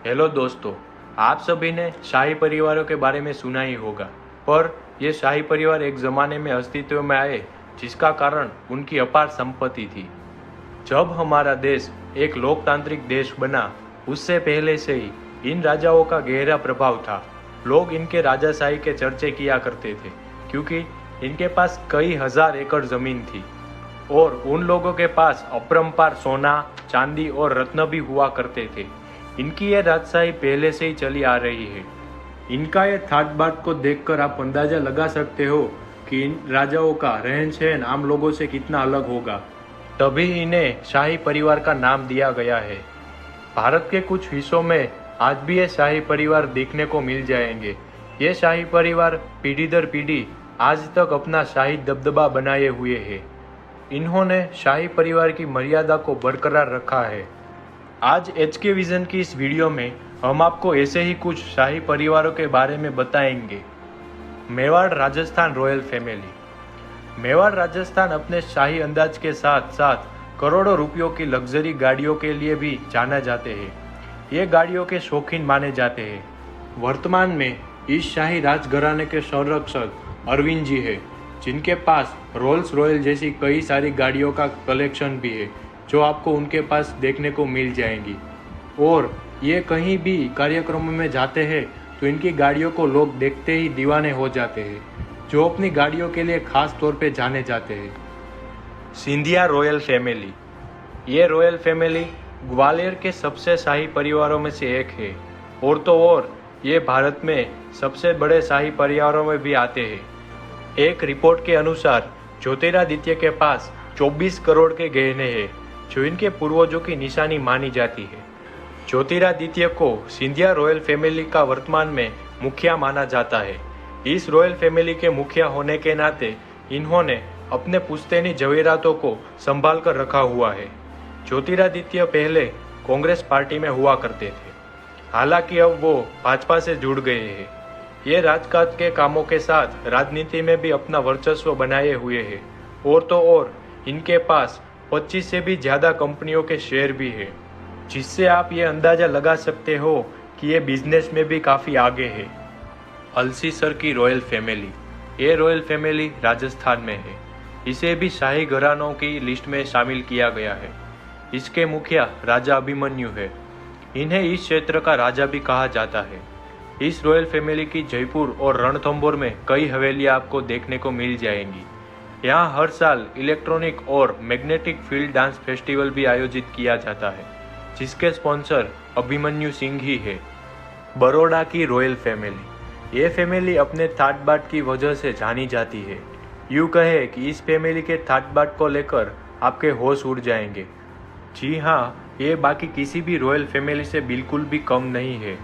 Hello दोस्तों, आप सभी ने शाही परिवारों के बारे में सुना ही होगा। पर ये शाही परिवार एक ज़माने में अस्तित्व में आए, जिसका कारण उनकी अपार संपत्ति थी। जब हमारा देश एक लोकतांत्रिक देश बना, उससे पहले से ही इन राजाओं का गहरा प्रभाव था। लोग इनके राजाशाही के चर्चे किया करते थे, क्योंकि इनके पास कई हजार एकड़ ज़मीन थी और उन लोगों के पास अपरंपार सोना, चांदी और रत्न भी हुआ करते थे। इनकी ये राजशाही पहले से ही चली आ रही है। इनका ये ठाट बाट को देखकर आप अंदाजा लगा सकते हो कि इन राजाओं का रहन सहन आम लोगों से कितना अलग होगा। तभी इन्हें शाही परिवार का नाम दिया गया है। भारत के कुछ हिस्सों में आज भी ये शाही परिवार देखने को मिल जाएंगे। ये शाही परिवार पीढ़ी दर पीढ़ी आज तक अपना शाही दबदबा बनाए हुए है। इन्होंने शाही परिवार की मर्यादा को बरकरार रखा है। आज HK विजन की इस वीडियो में हम आपको ऐसे ही कुछ शाही परिवारों के बारे में बताएंगे। Mewar Rajasthan royal family. मेवाड़ राजस्थान अपने शाही अंदाज के साथ साथ करोड़ों रुपयों की लग्जरी गाड़ियों के लिए भी जाना जाते हैं। ये गाड़ियों के शौकीन माने जाते हैं। वर्तमान में इस शाही राजघराने के संरक्षक अरविंद जी है, जिनके पास रोल्स रॉयल जैसी कई सारी गाड़ियों का कलेक्शन भी है, जो आपको उनके पास देखने को मिल जाएंगी। और ये कहीं भी कार्यक्रमों में जाते हैं तो इनकी गाड़ियों को लोग देखते ही दीवाने हो जाते हैं, जो अपनी गाड़ियों के लिए खास तौर पे जाने जाते हैं। Scindia royal family. ये रॉयल फैमिली ग्वालियर के सबसे शाही परिवारों में से एक है, और तो और ये भारत में सबसे बड़े शाही परिवारों में भी आते हैं। एक रिपोर्ट के अनुसार ज्योतिरादित्य के पास 24 करोड़ के गहने हैं, जो इनके पूर्वजों की निशानी मानी जाती है। ज्योतिरादित्य को सिंधिया रॉयल फैमिली का वर्तमान में मुखिया माना जाता है। इस रॉयल फैमिली के मुखिया होने के नाते इन्होंने अपने पुश्तैनी जवेरातों को संभाल कर रखा हुआ है। ज्योतिरादित्य पहले कांग्रेस पार्टी में हुआ करते थे, हालांकि अब वो भाजपा से जुड़ गए हैं। ये राजकाज के कामों के साथ राजनीति में भी अपना वर्चस्व बनाए हुए हैं, और तो और इनके पास 25 से भी ज़्यादा कंपनियों के शेयर भी है, जिससे आप ये अंदाज़ा लगा सकते हो कि ये बिजनेस में भी काफ़ी आगे है। अलसीसर की रॉयल फैमिली। ये रॉयल फैमिली राजस्थान में है। इसे भी शाही घरानों की लिस्ट में शामिल किया गया है। इसके मुखिया राजा अभिमन्यु है। इन्हें इस क्षेत्र का राजा भी कहा जाता है। इस रॉयल फैमिली की जयपुर और रणथंभौर में कई हवेलियाँ आपको देखने को मिल जाएंगी। यहाँ हर साल इलेक्ट्रॉनिक और मैग्नेटिक फील्ड डांस फेस्टिवल भी आयोजित किया जाता है, जिसके स्पॉन्सर अभिमन्यु सिंह ही है। बड़ौदा की रॉयल फैमिली। ये फैमिली अपने ठाट बाट की वजह से जानी जाती है। यूँ कहे कि इस फैमिली के ठाट बाट को लेकर आपके होश उड़ जाएंगे। जी हाँ, ये बाकी किसी भी रॉयल फैमिली से बिल्कुल भी कम नहीं है।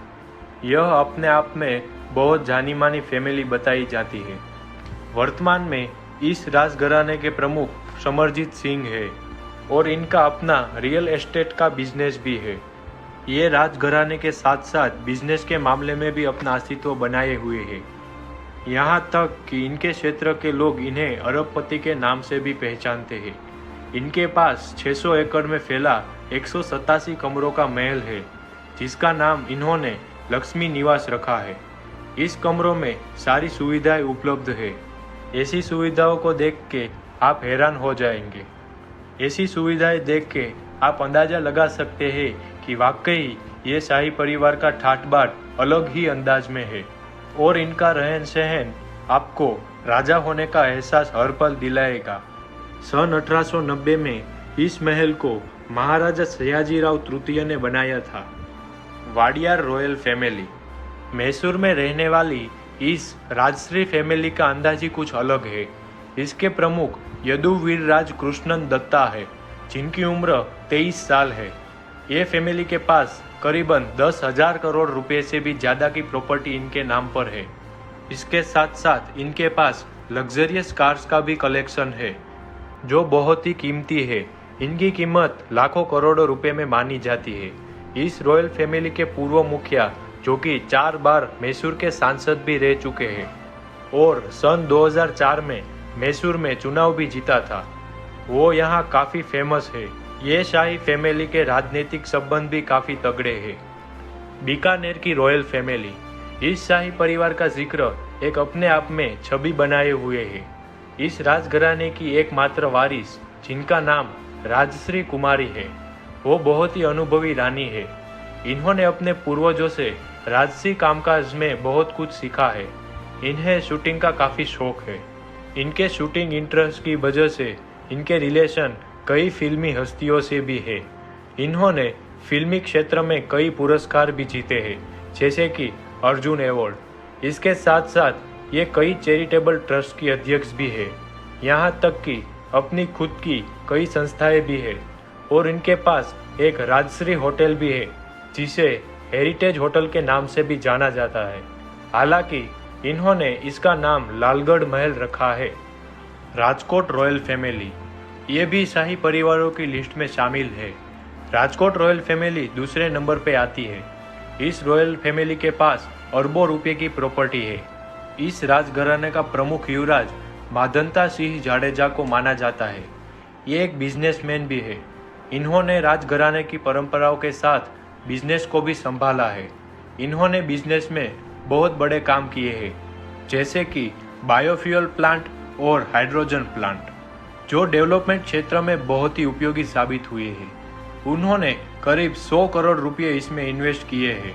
यह अपने आप में बहुत जानी मानी फैमिली बताई जाती है। वर्तमान में इस राजघराने के प्रमुख समरजीत सिंह है और इनका अपना रियल एस्टेट का बिजनेस भी है। ये राजघराने के साथ साथ बिजनेस के मामले में भी अपना अस्तित्व बनाए हुए हैं। यहाँ तक कि इनके क्षेत्र के लोग इन्हें अरबपति के नाम से भी पहचानते हैं। इनके पास 600 एकड़ में फैला 187 कमरों का महल है, जिसका नाम इन्होंने लक्ष्मी निवास रखा है। इस कमरों में सारी सुविधाएं उपलब्ध है। ऐसी सुविधाओं को देख के आप हैरान हो जाएंगे। ऐसी सुविधाएं देख के आप अंदाज़ा लगा सकते हैं कि वाकई ये शाही परिवार का ठाट बाट अलग ही अंदाज में है, और इनका रहन सहन आपको राजा होने का एहसास हर पल दिलाएगा। सन 1890 में इस महल को महाराजा सयाजीराव तृतीय ने बनाया था। Wadiyar royal family. मैसूर में रहने वाली इस राजश्री फैमिली का अंदाज ही कुछ अलग है। इसके प्रमुख यदुवीरराज कृष्णन दत्ता है, जिनकी उम्र 23 साल है। ये फैमिली के पास करीबन 10,000 करोड़ रुपए से भी ज़्यादा की प्रॉपर्टी इनके नाम पर है। इसके साथ साथ इनके पास लग्जरियस कार्स का भी कलेक्शन है, जो बहुत ही कीमती है। इनकी कीमत लाखों करोड़ों रुपए में मानी जाती है। इस रॉयल फैमिली के पूर्व मुखिया, जो कि 4 बार मैसूर के सांसद भी रह चुके हैं और सन 2004 में मैसूर में चुनाव भी जीता था, वो यहाँ काफ़ी फेमस है। ये शाही फैमिली के राजनीतिक संबंध भी काफ़ी तगड़े हैं। बीकानेर की रॉयल फैमिली। इस शाही परिवार का जिक्र एक अपने आप में छवि बनाए हुए है। इस राजघराने की एकमात्र वारिस जिनका नाम राजश्री कुमारी है, वो बहुत ही अनुभवी रानी है। इन्होंने अपने पूर्वजों से राजसी कामकाज में बहुत कुछ सीखा है। इन्हें शूटिंग का काफ़ी शौक है। इनके शूटिंग इंटरेस्ट की वजह से इनके रिलेशन कई फिल्मी हस्तियों से भी है। इन्होंने फिल्मी क्षेत्र में कई पुरस्कार भी जीते हैं, जैसे कि अर्जुन अवार्ड। इसके साथ साथ ये कई चैरिटेबल ट्रस्ट की अध्यक्ष भी है। यहाँ तक कि अपनी खुद की कई संस्थाएं भी है और इनके पास एक राजश्री होटल भी है, जिसे हेरिटेज होटल के नाम से भी जाना जाता है। हालांकि इन्होंने इसका नाम लालगढ़ महल रखा है। राजकोट रॉयल फैमिली, ये भी शाही परिवारों की लिस्ट में शामिल है। राजकोट रॉयल फैमिली दूसरे नंबर पे आती है। इस रॉयल फैमिली के पास अरबों रुपए की प्रॉपर्टी है। इस राजघराने का प्रमुख युवराज माधंता सिंह जाडेजा को माना जाता है। ये एक बिजनेसमैन भी है। इन्होंने राजघराने की परंपराओं के साथ बिजनेस को भी संभाला है। इन्होंने बिजनेस में बहुत बड़े काम किए हैं, जैसे कि बायोफ्यूल प्लांट और हाइड्रोजन प्लांट, जो डेवलपमेंट क्षेत्र में बहुत ही उपयोगी साबित हुए हैं। उन्होंने करीब 100 करोड़ रुपए इसमें इन्वेस्ट किए हैं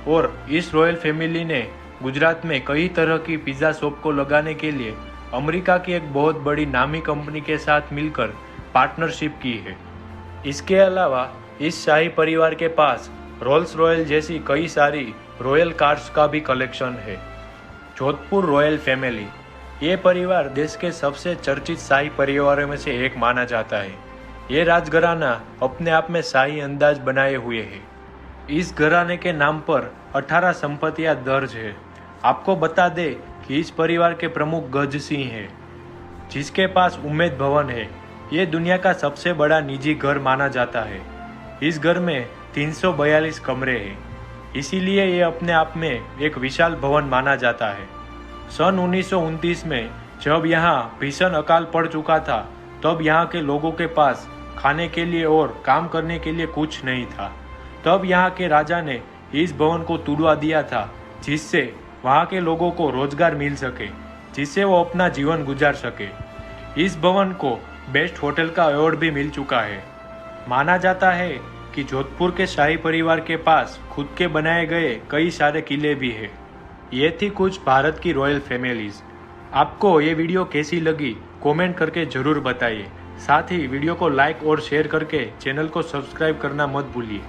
और इस रॉयल फैमिली ने गुजरात में कई तरह की पिज़्ज़ा शॉप को लगाने के लिए अमेरिका की एक बहुत बड़ी नामी कंपनी के साथ मिलकर पार्टनरशिप की है। इसके अलावा इस शाही परिवार के पास रोल्स रॉयल जैसी कई सारी रॉयल कार्स का भी कलेक्शन है। जोधपुर रॉयल फैमिली, ये परिवार देश के सबसे चर्चित शाही परिवारों में से एक माना जाता है। ये राजघराना अपने आप में शाही अंदाज बनाए हुए है। इस घराने के नाम पर 18 संपत्तियां दर्ज है। आपको बता दें कि इस परिवार के प्रमुख गज सिंह है, जिसके पास उम्मेद भवन है। ये दुनिया का सबसे बड़ा निजी घर माना जाता है। इस घर में 342 कमरे हैं, इसीलिए ये अपने आप में एक विशाल भवन माना जाता है। सन 1929 में जब यहाँ भीषण अकाल पड़ चुका था, तब यहाँ के लोगों के पास खाने के लिए और काम करने के लिए कुछ नहीं था। तब यहाँ के राजा ने इस भवन को तुड़वा दिया था, जिससे वहाँ के लोगों को रोजगार मिल सके, जिससे वो अपना जीवन गुजार सके। इस भवन को बेस्ट होटल का अवार्ड भी मिल चुका है। माना जाता है कि जोधपुर के शाही परिवार के पास खुद के बनाए गए कई सारे किले भी हैं। ये थी कुछ भारत की रॉयल फैमिलीज। आपको ये वीडियो कैसी लगी कमेंट करके ज़रूर बताइए। साथ ही वीडियो को लाइक और शेयर करके चैनल को सब्सक्राइब करना मत भूलिए।